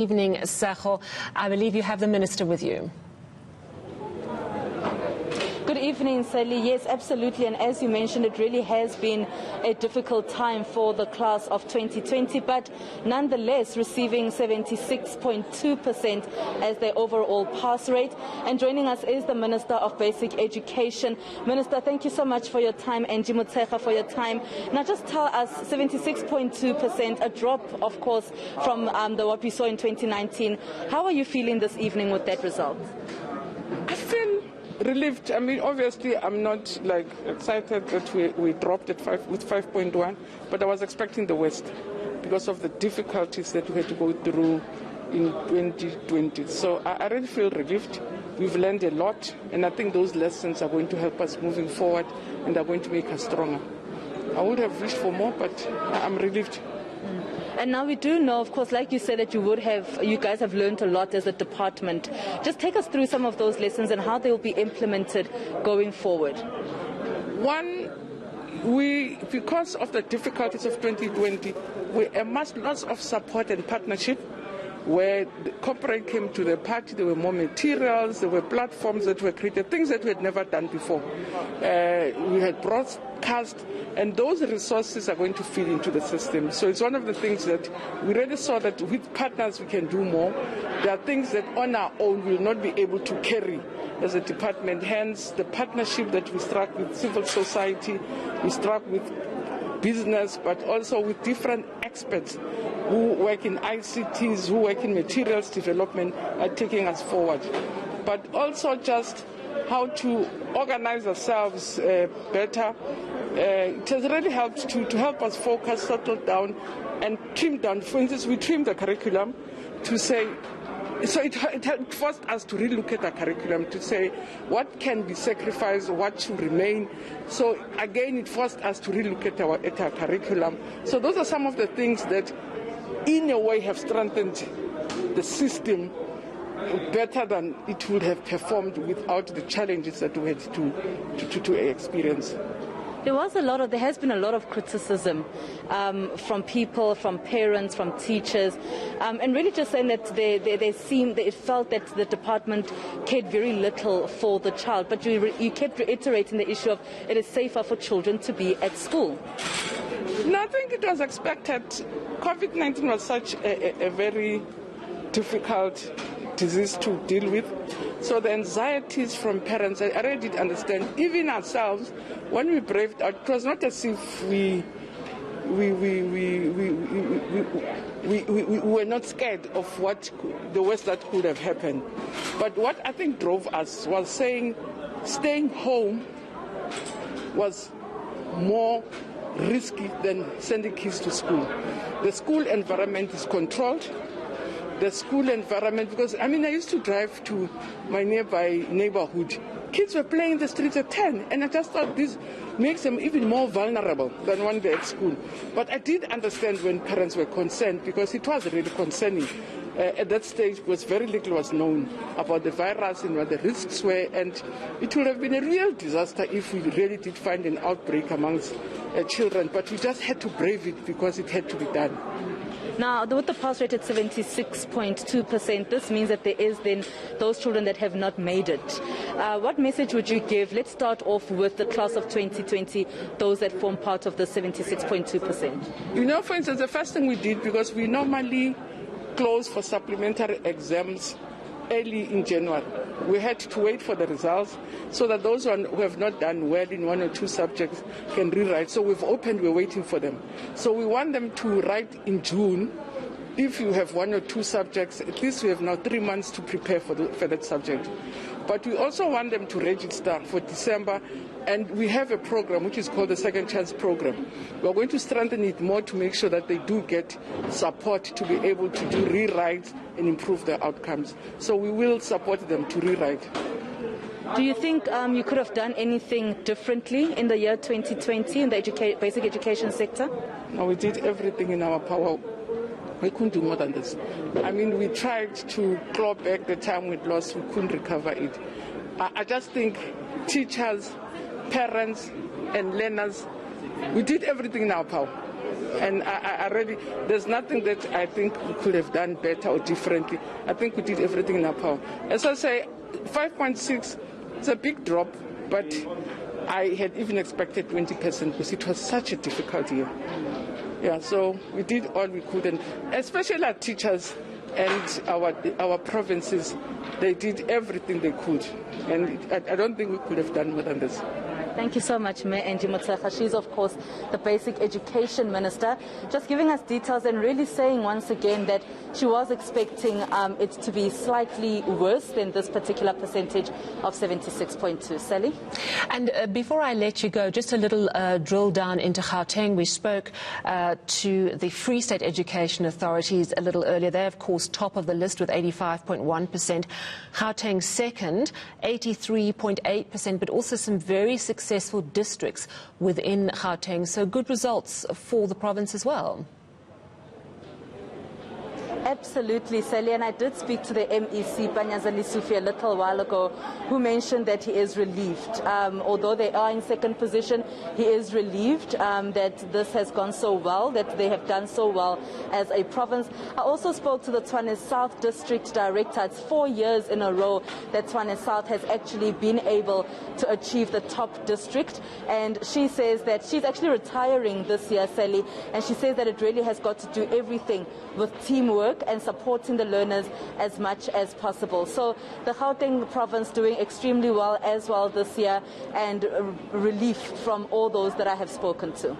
Evening, Sekho. I believe you have the Minister with you. Good evening, Sally. Yes, absolutely. And as you mentioned, it really has been a difficult time for the class of 2020, but nonetheless receiving 76.2% as their overall pass rate. And joining us is the Minister of Basic Education. Minister, thank you so much for your time. Angie Motshekga, for your time. Now just tell us, 76.2%, a drop, of course, from what we saw in 2019. How are you feeling this evening with that result? I feel relieved. I mean, obviously, I'm not excited that we dropped at 5.1, but I was expecting the worst because of the difficulties that we had to go through in 2020. So I really feel relieved. We've learned a lot, and I think those lessons are going to help us moving forward and are going to make us stronger. I would have wished for more, but I'm relieved. And now we do know, of course, like you said, that you guys have learned a lot as a department. Just take us through some of those lessons and how they will be implemented going forward. One, because of the difficulties of 2020, we amassed lots of support and partnership. Where the corporate came to the party, there were more materials, there were platforms that were created, things that we had never done before. We had broadcast, and those resources are going to feed into the system. So it's one of the things that we really saw that with partners we can do more. There are things that on our own we will not be able to carry as a department. Hence, the partnership that we struck with civil society, we struck with business, but also with different experts who work in ICTs, who work in materials development, are taking us forward. But also just how to organize ourselves better. It has really helped to help us focus, settle down, and trim down. For instance, we trimmed the curriculum to say, so it forced us to relook at our curriculum to say what can be sacrificed, what should remain. So again, it forced us to relook at our curriculum. So those are some of the things that in a way have strengthened the system better than it would have performed without the challenges that we had to experience. There has been a lot of criticism from people, from parents, from teachers, and really just saying that it felt that the department cared very little for the child. But you kept reiterating the issue of it is safer for children to be at school. No, I think it was expected. COVID-19 was such a very difficult disease to deal with. So the anxieties from parents, I really did understand. Even ourselves, when we braved out, it was not as if we were not scared of what the worst that could have happened. But what I think drove us was saying staying home was more risky than sending kids to school. The school environment is controlled. The school environment, because I used to drive to my nearby neighborhood. Kids were playing in the streets at 10, and I just thought this makes them even more vulnerable than when they're at school. But I did understand when parents were concerned, because it was really concerning. At that stage, because very little was known about the virus and what the risks were, and it would have been a real disaster if we really did find an outbreak amongst children. But we just had to brave it because it had to be done. Now, with the pass rate at 76.2%, this means that there is then those children that have not made it. What message would you give? Let's start off with the class of 2020, those that form part of the 76.2%. For instance, the first thing we did, because we normally close for supplementary exams early in January. We had to wait for the results so that those who have not done well in one or two subjects can rewrite. So we've opened, we're waiting for them. So we want them to write in June. If you have one or two subjects, at least we have now 3 months to prepare for that subject. But we also want them to register for December, and we have a program which is called the Second Chance Program. We're going to strengthen it more to make sure that they do get support to be able to do rewrites and improve their outcomes. So we will support them to rewrite. Do you think you could have done anything differently in the year 2020 in the basic education sector? No, we did everything in our power. We couldn't do more than this. We tried to claw back the time we lost. We couldn't recover it. I just think teachers, parents, and learners, we did everything in our power. And I really, there's nothing that I think we could have done better or differently. I think we did everything in our power. As I say, 5.6, it's a big drop, but I had even expected 20% because it was such a difficult year. Yeah, so we did all we could, and especially our teachers and our provinces, they did everything they could. And I don't think we could have done more than this. Thank you so much, Mayor Angie Motshekga. She's, of course, the Basic Education Minister, just giving us details and really saying once again that she was expecting it to be slightly worse than this particular percentage of 76.2. Sally? And before I let you go, just a little drill down into Gauteng. We spoke to the Free State Education Authorities a little earlier. They're, of course, top of the list with 85.1%. Gauteng second, 83.8%, but also some very successful districts within Gauteng. So good results for the province as well. Absolutely, Sally, and I did speak to the MEC, Panyazali Sufi, a little while ago, who mentioned that he is relieved. Although they are in second position, he is relieved that this has gone so well, that they have done so well as a province. I also spoke to the Tshwane South District Director. It's 4 years in a row that Tshwane South has actually been able to achieve the top district, and she says that she's actually retiring this year, Sally, and she says that it really has got to do everything with teamwork and supporting the learners as much as possible. So the Gauteng province doing extremely well as well this year, and relief from all those that I have spoken to.